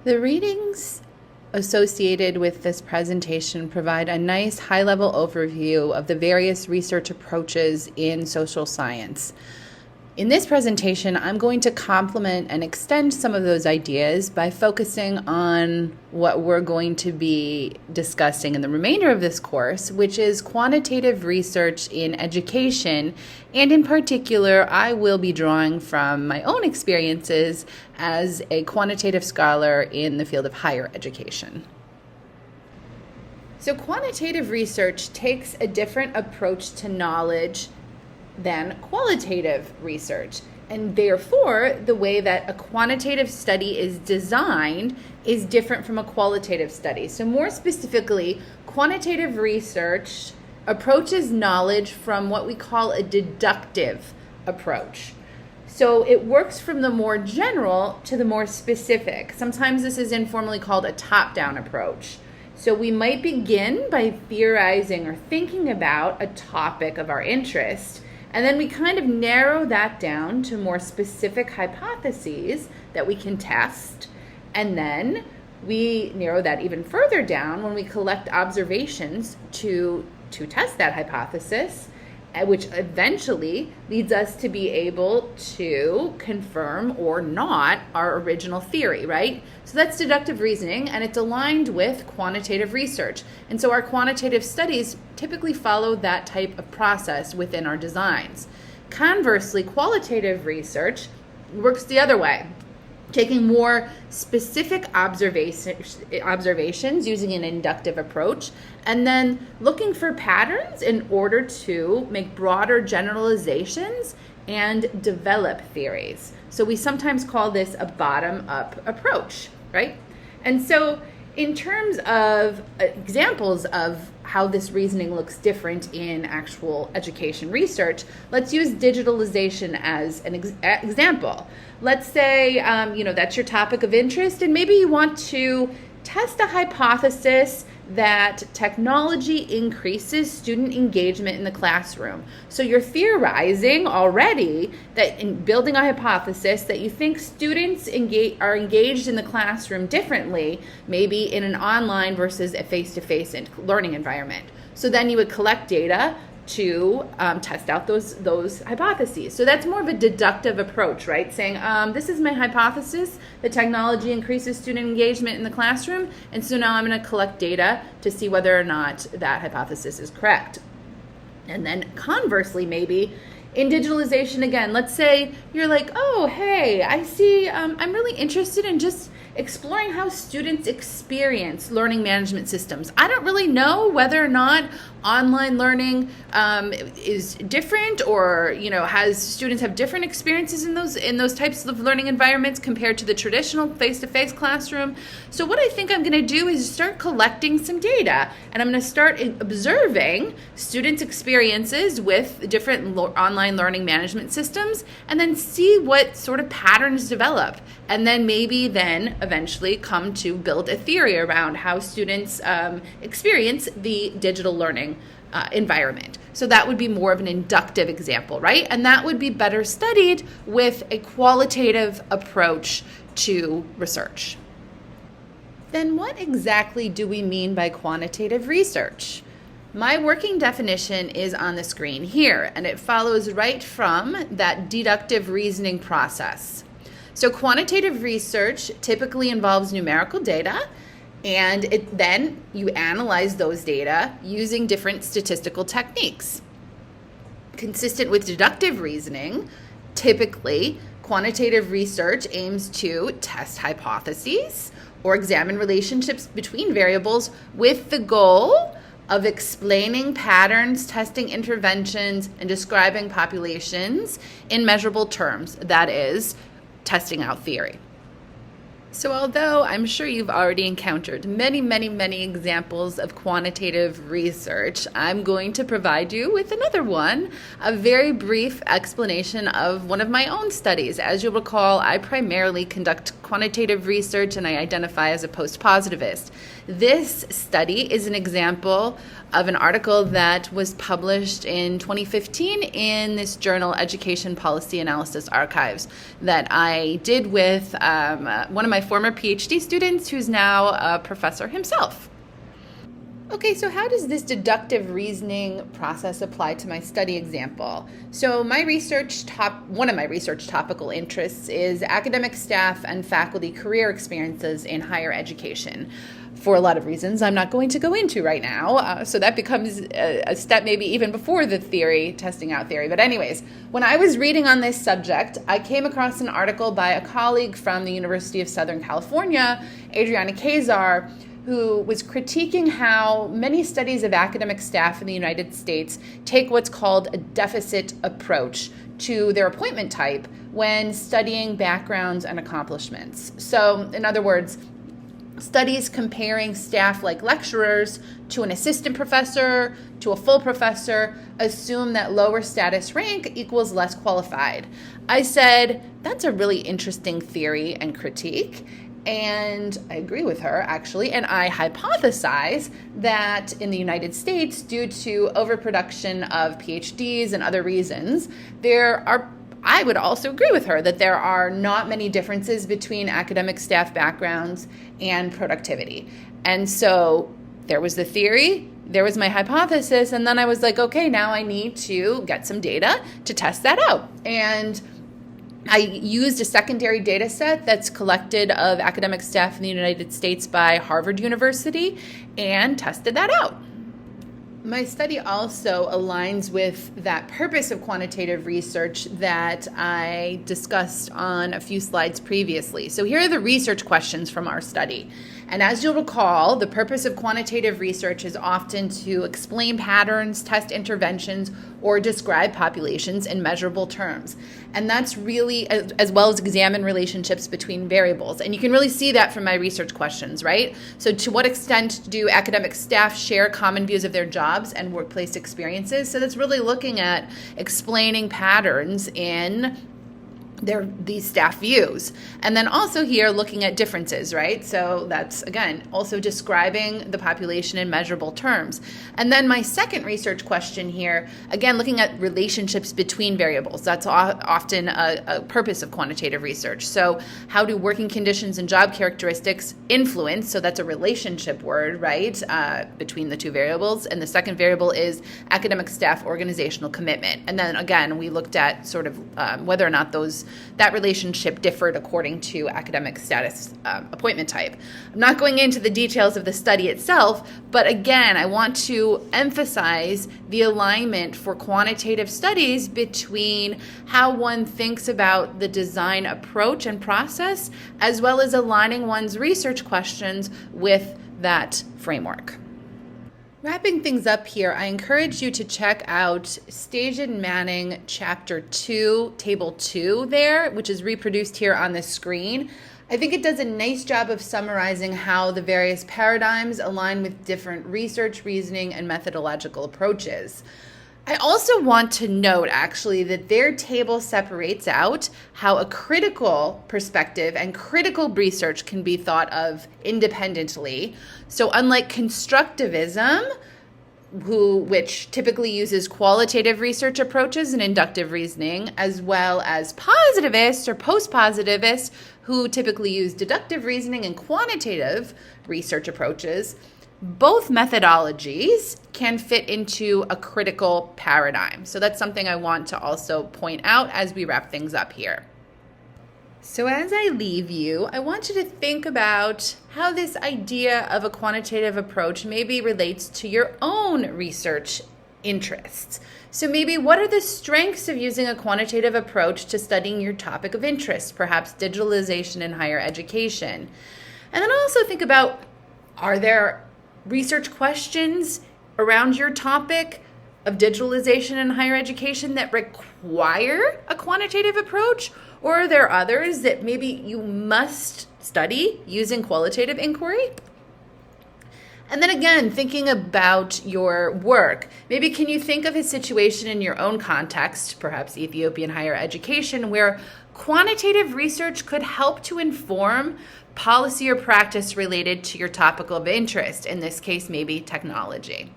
The readings associated with this presentation provide a nice high-level overview of the various research approaches in social science. In this presentation, I'm going to complement and extend some of those ideas by focusing on what we're going to be discussing in the remainder of this course, which is quantitative research in education, and in particular, I will be drawing from my own experiences as a quantitative scholar in the field of higher education. So quantitative research takes a different approach to knowledge than qualitative research. And therefore, the way that a quantitative study is designed is different from a qualitative study. So more specifically, quantitative research approaches knowledge from what we call a deductive approach. So it works from the more general to the more specific. Sometimes this is informally called a top-down approach. So we might begin by theorizing or thinking about a topic of our interest, and then we kind of narrow that down to more specific hypotheses that we can test. And then we narrow that even further down when we collect observations to test that hypothesis, which eventually leads us to be able to confirm or not our original theory, right? So that's deductive reasoning, and it's aligned with quantitative research. And so our quantitative studies typically follow that type of process within our designs. Conversely, qualitative research works the other way, taking more specific observations using an inductive approach, and then looking for patterns in order to make broader generalizations and develop theories. So we sometimes call this a bottom-up approach, right? And so in terms of examples of how this reasoning looks different in actual education research, let's use digitalization as an example. Let's say, that's your topic of interest, and maybe you want to test a hypothesis that technology increases student engagement in the classroom. So you're theorizing already that in building a hypothesis that you think students are engaged in the classroom differently, maybe in an online versus a face-to-face learning environment. So then you would collect data to test out those hypotheses. So that's more of a deductive approach, right? Saying, this is my hypothesis that technology increases student engagement in the classroom, and so now I'm going to collect data to see whether or not that hypothesis is correct. And then conversely, maybe, in digitalization again, let's say you're like, oh, hey, I see, I'm really interested in just exploring how students experience learning management systems. I don't really know whether or not online learning is different, or has students have different experiences in those types of learning environments compared to the traditional face-to-face classroom. So what I think I'm going to do is start collecting some data, and I'm going to start observing students' experiences with different online learning management systems, and then see what sort of patterns develop, and then maybe eventually come to build a theory around how students experience the digital learning environment. So that would be more of an inductive example, right? And that would be better studied with a qualitative approach to research. Then what exactly do we mean by quantitative research? My working definition is on the screen here, and it follows right from that deductive reasoning process. So quantitative research typically involves numerical data, and then you analyze those data using different statistical techniques. Consistent with deductive reasoning, typically quantitative research aims to test hypotheses or examine relationships between variables with the goal of explaining patterns, testing interventions, and describing populations in measurable terms, that is, testing out theory. So although I'm sure you've already encountered many, many, many examples of quantitative research, I'm going to provide you with another one, a very brief explanation of one of my own studies. As you'll recall, I primarily conduct quantitative research and I identify as a post-positivist. This study is an example of an article that was published in 2015 in this journal, Education Policy Analysis Archives, that I did with one of my my former PhD students who's now a professor himself. Okay, so how does this deductive reasoning process apply to my study example? So one of my research topical interests is academic staff and faculty career experiences in higher education. For a lot of reasons I'm not going to go into right now. So that becomes a step maybe even before the testing out theory. But anyways, when I was reading on this subject, I came across an article by a colleague from the University of Southern California, Adriana Kazar, who was critiquing how many studies of academic staff in the United States take what's called a deficit approach to their appointment type when studying backgrounds and accomplishments. So, in other words, studies comparing staff like lecturers to an assistant professor, to a full professor, assume that lower status rank equals less qualified. I said, that's a really interesting theory and critique. And I agree with her, actually, and I hypothesize that in the United States, due to overproduction of PhDs and other reasons, I would also agree with her that there are not many differences between academic staff backgrounds and productivity. And so there was the theory, there was my hypothesis, and then I was like, okay, now I need to get some data to test that out. And I used a secondary data set that's collected of academic staff in the United States by Harvard University and tested that out. My study also aligns with that purpose of quantitative research that I discussed on a few slides previously. So here are the research questions from our study. And as you'll recall, the purpose of quantitative research is often to explain patterns, test interventions, or describe populations in measurable terms. And that's really, as well as examine relationships between variables. And you can really see that from my research questions, right? So to what extent do academic staff share common views of their jobs and workplace experiences? So that's really looking at explaining patterns in these staff views. And then also here looking at differences, right? So that's, again, also describing the population in measurable terms. And then my second research question here, again, looking at relationships between variables. That's often a purpose of quantitative research. So how do working conditions and job characteristics influence? So that's a relationship word, right, between the two variables. And the second variable is academic staff organizational commitment. And then again, we looked at sort of whether or not that relationship differed according to academic status appointment type. I'm not going into the details of the study itself, but again, I want to emphasize the alignment for quantitative studies between how one thinks about the design approach and process, as well as aligning one's research questions with that framework. Wrapping things up here, I encourage you to check out Stage and Manning Chapter 2, Table 2 there, which is reproduced here on the screen. I think it does a nice job of summarizing how the various paradigms align with different research, reasoning, and methodological approaches. I also want to note, actually, that their table separates out how a critical perspective and critical research can be thought of independently. So unlike constructivism, which typically uses qualitative research approaches and inductive reasoning, as well as positivists or post-positivists, who typically use deductive reasoning and quantitative research approaches, both methodologies can fit into a critical paradigm. So that's something I want to also point out as we wrap things up here. So as I leave you, I want you to think about how this idea of a quantitative approach maybe relates to your own research interests. So maybe what are the strengths of using a quantitative approach to studying your topic of interest, perhaps digitalization in higher education? And then also think about, are there research questions around your topic of digitalization in higher education that require a quantitative approach? Or are there others that maybe you must study using qualitative inquiry? And then again, thinking about your work, maybe can you think of a situation in your own context, perhaps Ethiopian higher education, where quantitative research could help to inform policy or practice related to your topic of interest, in this case, maybe technology.